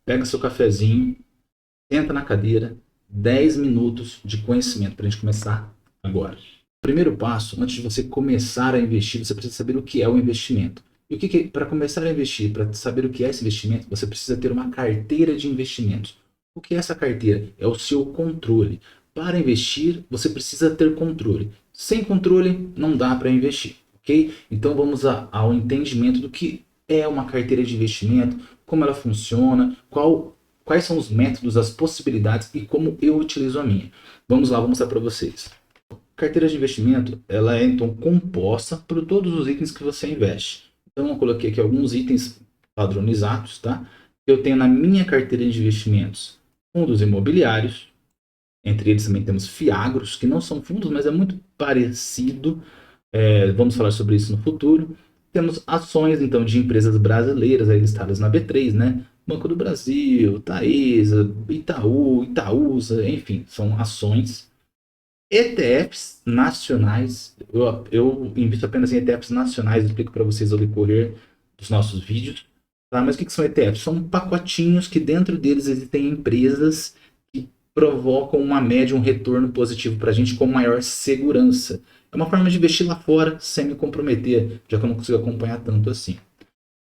pega seu cafezinho, senta na cadeira, 10 minutos de conhecimento para a gente começar agora. Primeiro passo, antes de você começar a investir, você precisa saber o que é o investimento. E o que para começar a investir, para saber o que é esse investimento, você precisa ter uma carteira de investimentos. O que é essa carteira? É o seu controle. Para investir, você precisa ter controle. Sem controle, não dá para investir, ok? Então vamos ao entendimento do que é uma carteira de investimento, como ela funciona, quais são os métodos, as possibilidades e como eu utilizo a minha. Vamos lá, vou mostrar para vocês. Carteira de investimento, ela é então composta por todos os itens que você investe. Então eu coloquei aqui alguns itens padronizados, tá? Eu tenho na minha carteira de investimentos fundos imobiliários, entre eles também temos fiagros, que não são fundos, mas é muito parecido. Vamos falar sobre isso no futuro. Temos ações então de empresas brasileiras aí listadas na B3, né? Banco do Brasil, Taesa, Itaú, Itaúsa, enfim, são ações. ETFs nacionais, eu invisto apenas em ETFs nacionais, eu explico para vocês ao decorrer dos nossos vídeos. Tá? Mas o que são ETFs? São pacotinhos que dentro deles existem empresas que provocam uma média, um retorno positivo para a gente com maior segurança. É uma forma de investir lá fora sem me comprometer, já que eu não consigo acompanhar tanto assim.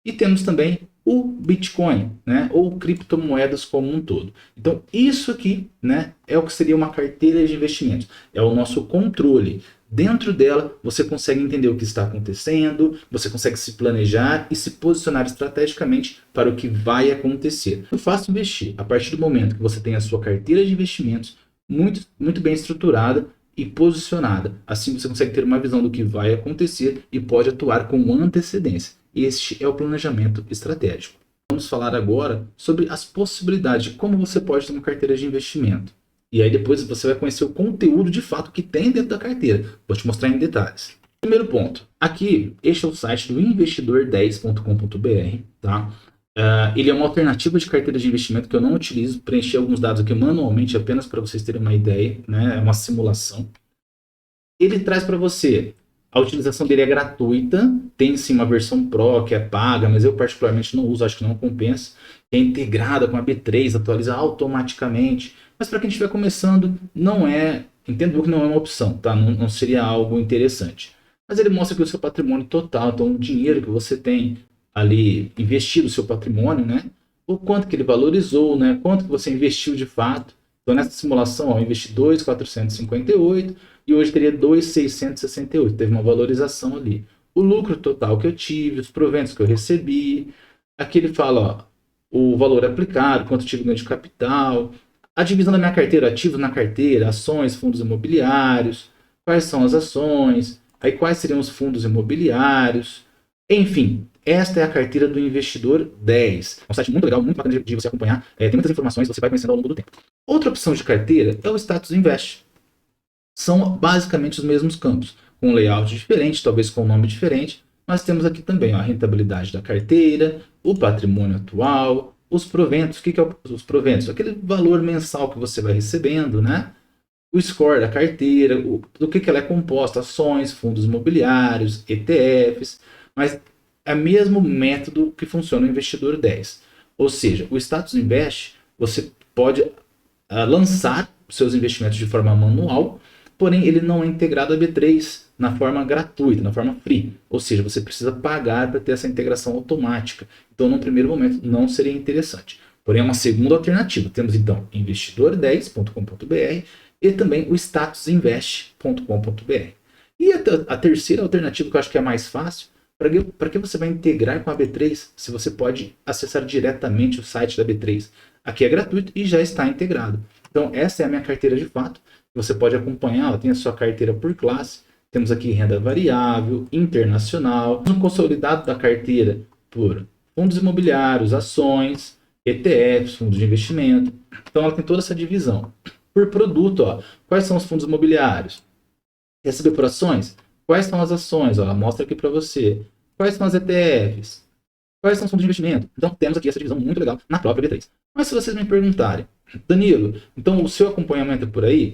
E temos também o Bitcoin, né, ou criptomoedas como um todo. Então, isso aqui, né, é o que seria uma carteira de investimentos. É o nosso controle. Dentro dela, você consegue entender o que está acontecendo, você consegue se planejar e se posicionar estrategicamente para o que vai acontecer. É fácil investir a partir do momento que você tem a sua carteira de investimentos muito bem estruturada e posicionada. Assim você consegue ter uma visão do que vai acontecer e pode atuar com antecedência. Este é o planejamento estratégico. Vamos falar agora sobre as possibilidades de como você pode ter uma carteira de investimento. E aí depois você vai conhecer o conteúdo de fato que tem dentro da carteira. Vou te mostrar em detalhes. Primeiro ponto. Aqui, este é o site do investidor10.com.br, tá? Ele é uma alternativa de carteira de investimento que eu não utilizo. Preenchi alguns dados aqui manualmente apenas para vocês terem uma ideia, né? É uma simulação. Ele traz para você, a utilização dele é gratuita, tem sim uma versão Pro que é paga, mas eu particularmente não uso, acho que não compensa. É integrada com a B3, atualiza automaticamente, mas para quem estiver começando, não é, entendo que não é uma opção, tá? Não seria algo interessante. Mas ele mostra que o seu patrimônio total, então o dinheiro que você tem ali investido, o seu patrimônio, né? O quanto que ele valorizou, né? Quanto que você investiu de fato. Então nessa simulação, ó, eu investi 2.458 e hoje teria 2.668, teve uma valorização ali. O lucro total que eu tive, os proventos que eu recebi, aqui ele fala ó, o valor aplicado, quanto eu tive ganho de capital, a divisão da minha carteira, ativos na carteira, ações, fundos imobiliários, quais são as ações, aí quais seriam os fundos imobiliários, enfim, esta é a carteira do Investidor 10. É um site muito legal, muito bacana de você acompanhar, tem muitas informações, você vai conhecendo ao longo do tempo. Outra opção de carteira é o Status Invest. São basicamente os mesmos campos, com um layout diferente, talvez com um nome diferente, mas temos aqui também ó, a rentabilidade da carteira, o patrimônio atual, os proventos. O que é os proventos? Aquele valor mensal que você vai recebendo, né? O score da carteira, do que ela é composta, ações, fundos imobiliários, ETFs, mas é o mesmo método que funciona no Investidor 10. Ou seja, o Status Invest, você pode lançar seus investimentos de forma manual, porém ele não é integrado à B3 na forma gratuita, na forma free. Ou seja, você precisa pagar para ter essa integração automática. Então, no primeiro momento, não seria interessante. Porém, é uma segunda alternativa. Temos então investidor10.com.br e também o statusinvest.com.br. E a terceira alternativa, que eu acho que é mais fácil, para que você vai integrar com a B3 se você pode acessar diretamente o site da B3? Aqui é gratuito e já está integrado. Então, essa é a minha carteira de fato. Você pode acompanhar, ela tem a sua carteira por classe. Temos aqui renda variável, internacional, um consolidado da carteira por fundos imobiliários, ações, ETFs, fundos de investimento. Então, ela tem toda essa divisão. Por produto, ó, quais são os fundos imobiliários? Receber por ações? Quais são as ações? Ó, ela mostra aqui para você. Quais são as ETFs? Quais são os fundos de investimento? Então, temos aqui essa divisão muito legal na própria B3. Mas se vocês me perguntarem, Danilo, então o seu acompanhamento é por aí?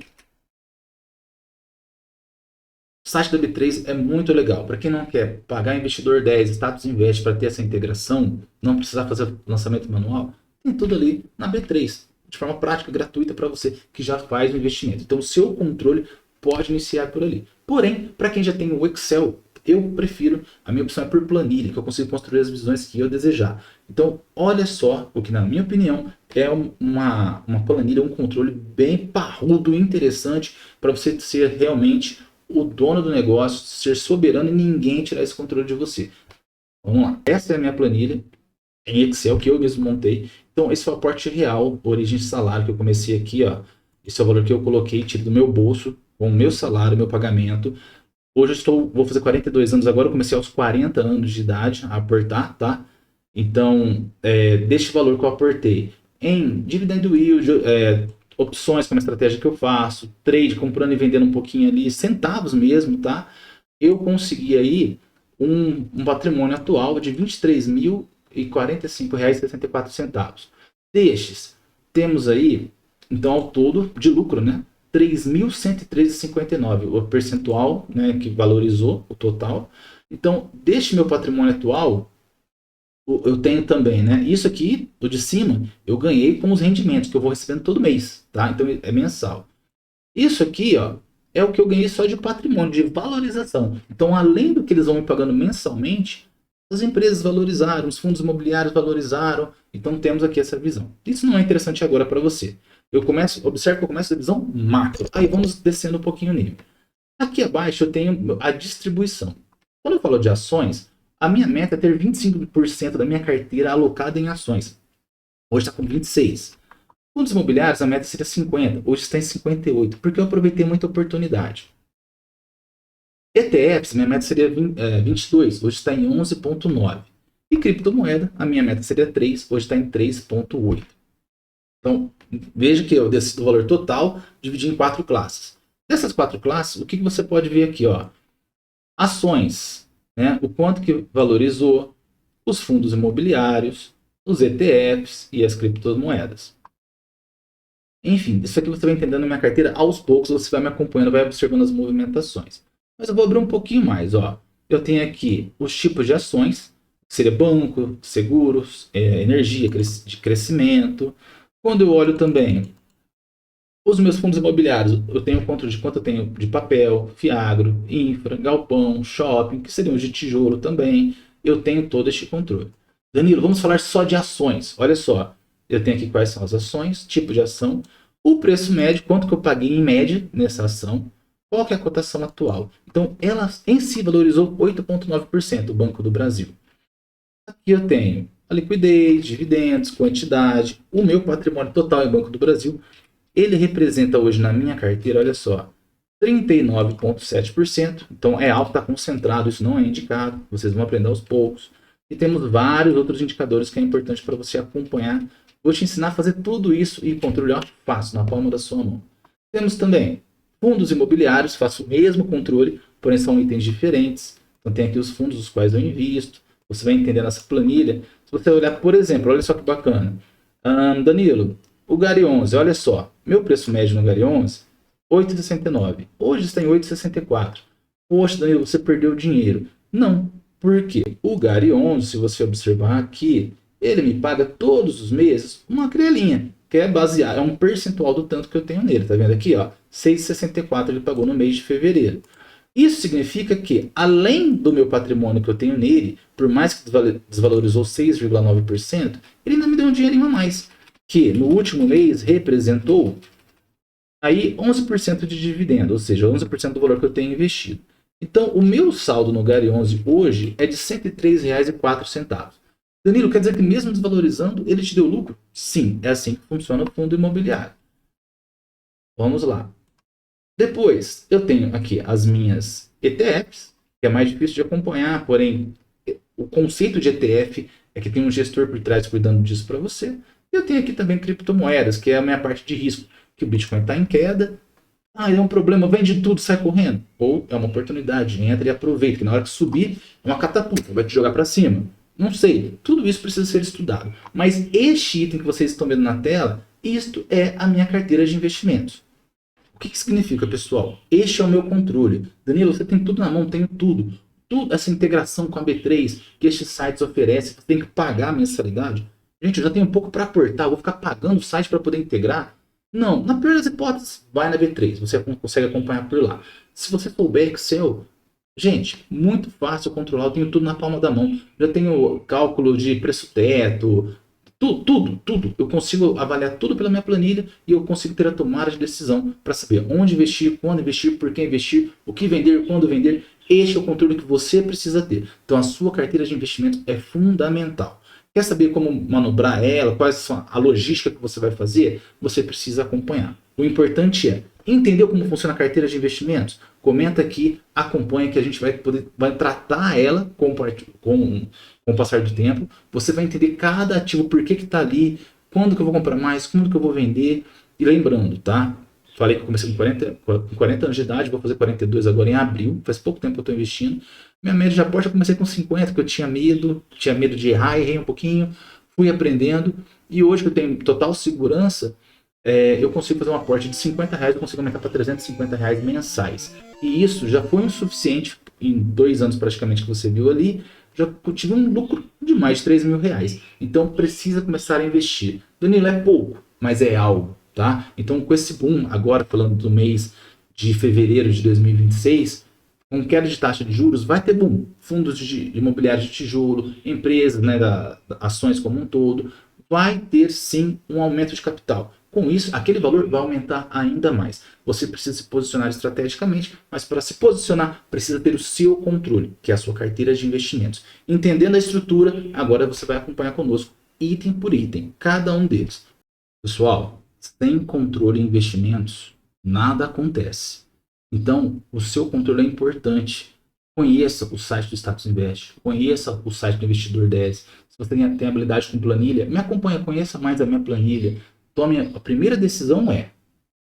O site da B3 é muito legal. Para quem não quer pagar Investidor 10, Status Invest para ter essa integração, não precisar fazer lançamento manual, tem tudo ali na B3, de forma prática, gratuita para você que já faz o investimento. Então o seu controle pode iniciar por ali. Porém, para quem já tem o Excel, eu prefiro, a minha opção é por planilha, que eu consigo construir as visões que eu desejar. Então, olha só o que, na minha opinião, é uma planilha, um controle bem parrudo, interessante, para você ser realmente o dono do negócio, ser soberano e ninguém tirar esse controle de você. Vamos lá, essa é a minha planilha em Excel que eu mesmo montei. Então, esse foi o aporte real, origem de salário que eu comecei aqui, ó. Esse é o valor que eu coloquei, tiro do meu bolso, com o meu salário, meu pagamento. Hoje eu vou fazer 42 anos agora, eu comecei aos 40 anos de idade a aportar, tá? Então, deste valor que eu aportei em dividend yield, opções, que é uma estratégia que eu faço, trade, comprando e vendendo um pouquinho ali, centavos mesmo, tá? Eu consegui aí um patrimônio atual de R$ 23.045,64. Destes, temos aí, então, ao todo, de lucro, né? 3.113,59, o percentual, né, que valorizou o total. Então, deste meu patrimônio atual, eu tenho também, né? Isso aqui, o de cima, eu ganhei com os rendimentos que eu vou recebendo todo mês, tá? Então é mensal. Isso aqui, ó, é o que eu ganhei só de patrimônio, de valorização. Então, além do que eles vão me pagando mensalmente, as empresas valorizaram, os fundos imobiliários valorizaram. Então, temos aqui essa visão. Isso não é interessante agora para você. Observe que eu começo da visão macro. Aí vamos descendo um pouquinho nele. Aqui abaixo eu tenho a distribuição. Quando eu falo de ações, a minha meta é ter 25% da minha carteira alocada em ações. Hoje está com 26%. Fundos imobiliários, a meta seria 50%. Hoje está em 58%, porque eu aproveitei muita oportunidade. ETFs, minha meta seria 22%. Hoje está em 11,9%. E criptomoeda, a minha meta seria 3%. Hoje está em 3,8%. Então, veja que eu desci do valor total, dividi em 4 classes. Dessas 4 classes, o que você pode ver aqui? Ó? Ações, né? O quanto que valorizou, os fundos imobiliários, os ETFs e as criptomoedas. Enfim, isso aqui você vai entendendo na minha carteira aos poucos, você vai me acompanhando, vai observando as movimentações. Mas eu vou abrir um pouquinho mais. Ó. Eu tenho aqui os tipos de ações, que seria banco, seguros, energia de crescimento. Quando eu olho também os meus fundos imobiliários, eu tenho o controle de quanto eu tenho de papel, fiagro, infra, galpão, shopping, que seriam os de tijolo também. Eu tenho todo este controle. Danilo, vamos falar só de ações. Olha só, eu tenho aqui quais são as ações, tipo de ação, o preço médio, quanto que eu paguei em média nessa ação, qual que é a cotação atual. Então, ela em si valorizou 8,9%, o Banco do Brasil. Aqui eu tenho a liquidez, dividendos, quantidade, o meu patrimônio total em Banco do Brasil. Ele representa hoje na minha carteira, olha só, 39,7%. Então é alto, está concentrado, isso não é indicado. Vocês vão aprender aos poucos. E temos vários outros indicadores que é importante para você acompanhar. Vou te ensinar a fazer tudo isso e controlar fácil, na palma da sua mão. Temos também fundos imobiliários, faço o mesmo controle, porém são itens diferentes. Então tem aqui os fundos os quais eu invisto. Você vai entender nessa planilha. Se você olhar, por exemplo, olha só que bacana. Danilo, o Gari 11, olha só. Meu preço médio no Gari 11, 8,69. Hoje está em 8,64. Poxa, Danilo, você perdeu dinheiro. Não. Por quê? O Gari 11, se você observar aqui, ele me paga todos os meses uma grelinha, que é baseado, é um percentual do tanto que eu tenho nele. Tá vendo aqui, ó? 6,64 ele pagou no mês de fevereiro. Isso significa que, além do meu patrimônio que eu tenho nele, por mais que desvalorizou 6,9%, ele ainda me deu um dinheirinho a mais, que no último mês representou aí 11% de dividendo, ou seja, 11% do valor que eu tenho investido. Então, o meu saldo no Gari 11 hoje é de R$ 103,04. Danilo, quer dizer que mesmo desvalorizando, ele te deu lucro? Sim, é assim que funciona o fundo imobiliário. Vamos lá. Depois, eu tenho aqui as minhas ETFs, que é mais difícil de acompanhar, porém, o conceito de ETF é que tem um gestor por trás cuidando disso para você. E eu tenho aqui também criptomoedas, que é a minha parte de risco, que o Bitcoin está em queda. É um problema, vende tudo, sai correndo. Ou é uma oportunidade, entra e aproveita, que na hora que subir, é uma catapulta, vai te jogar para cima. Não sei, tudo isso precisa ser estudado. Mas este item que vocês estão vendo na tela, isto é a minha carteira de investimentos. O que significa, pessoal? Este é o meu controle. Danilo, você tem tudo na mão, tenho tudo. Essa integração com a B3 que estes sites oferecem, você tem que pagar a mensalidade. Gente, eu já tenho um pouco para aportar, eu vou ficar pagando o site para poder integrar? Não, na pior das hipóteses, vai na B3, você consegue acompanhar por lá. Se você souber Excel, gente, muito fácil controlar, eu tenho tudo na palma da mão. Já tenho cálculo de preço-teto, tudo. Eu consigo avaliar tudo pela minha planilha e eu consigo ter a tomada de decisão para saber onde investir, quando investir, por que investir, o que vender, quando vender. Este é o controle que você precisa ter. Então a sua carteira de investimento é fundamental. Quer saber como manobrar ela, quais são a logística que você vai fazer? Você precisa acompanhar. O importante é entender como funciona a carteira de investimentos. Comenta aqui, acompanha que a gente vai tratar ela com o passar do tempo. Você vai entender cada ativo, por que está ali, quando que eu vou comprar mais, quando que eu vou vender. E lembrando, tá? Falei que eu comecei com 40 anos de idade, vou fazer 42 agora em abril. Faz pouco tempo que eu estou investindo. Minha média de aposta eu comecei com 50, porque eu tinha medo de errar, errei um pouquinho, fui aprendendo. E hoje que eu tenho total segurança, eu consigo fazer um aporte de R$ 50, eu consigo aumentar para R$ 350 mensais. E isso já foi o suficiente, em 2 anos praticamente que você viu ali, já tive um lucro de mais de R$ 3.000. Então precisa começar a investir. Danilo, é pouco, mas é algo, tá? Então com esse boom, agora falando do mês de fevereiro de 2026, com queda de taxa de juros, vai ter boom. Fundos imobiliários de tijolo, empresas, né, ações como um todo, vai ter sim um aumento de capital. Com isso, aquele valor vai aumentar ainda mais. Você precisa se posicionar estrategicamente, mas para se posicionar, precisa ter o seu controle, que é a sua carteira de investimentos. Entendendo a estrutura, agora você vai acompanhar conosco, item por item, cada um deles. Pessoal, sem controle em investimentos, nada acontece. Então, o seu controle é importante. Conheça o site do Status Invest, conheça o site do Investidor 10. Se você tem habilidade com planilha, me acompanha, conheça mais a minha planilha. A primeira decisão é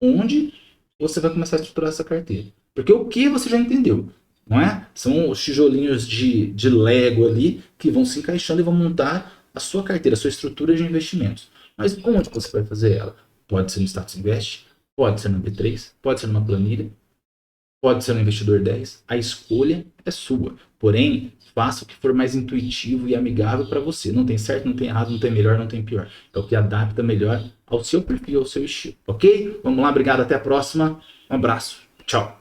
onde você vai começar a estruturar essa carteira. Porque o que você já entendeu, não é? São os tijolinhos de Lego ali que vão se encaixando e vão montar a sua carteira, a sua estrutura de investimentos. Mas onde você vai fazer ela? Pode ser no Status Invest, pode ser no B3, pode ser numa planilha, pode ser no Investidor 10. A escolha é sua. Porém, faça o que for mais intuitivo e amigável para você. Não tem certo, não tem errado, não tem melhor, não tem pior. É o que adapta melhor ao seu perfil, ao seu estilo. Ok? Vamos lá, obrigado, até a próxima. Um abraço. Tchau.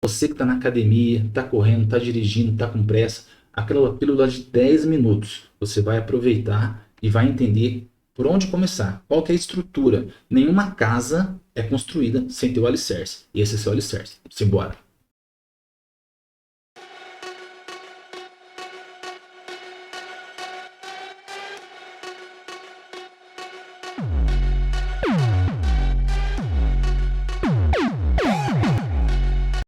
Você que está na academia, está correndo, está dirigindo, está com pressa, aquela pílula de 10 minutos, você vai aproveitar e vai entender por onde começar, qual que é a estrutura. Nenhuma casa é construída sem ter o alicerce. E esse é o seu alicerce. Simbora.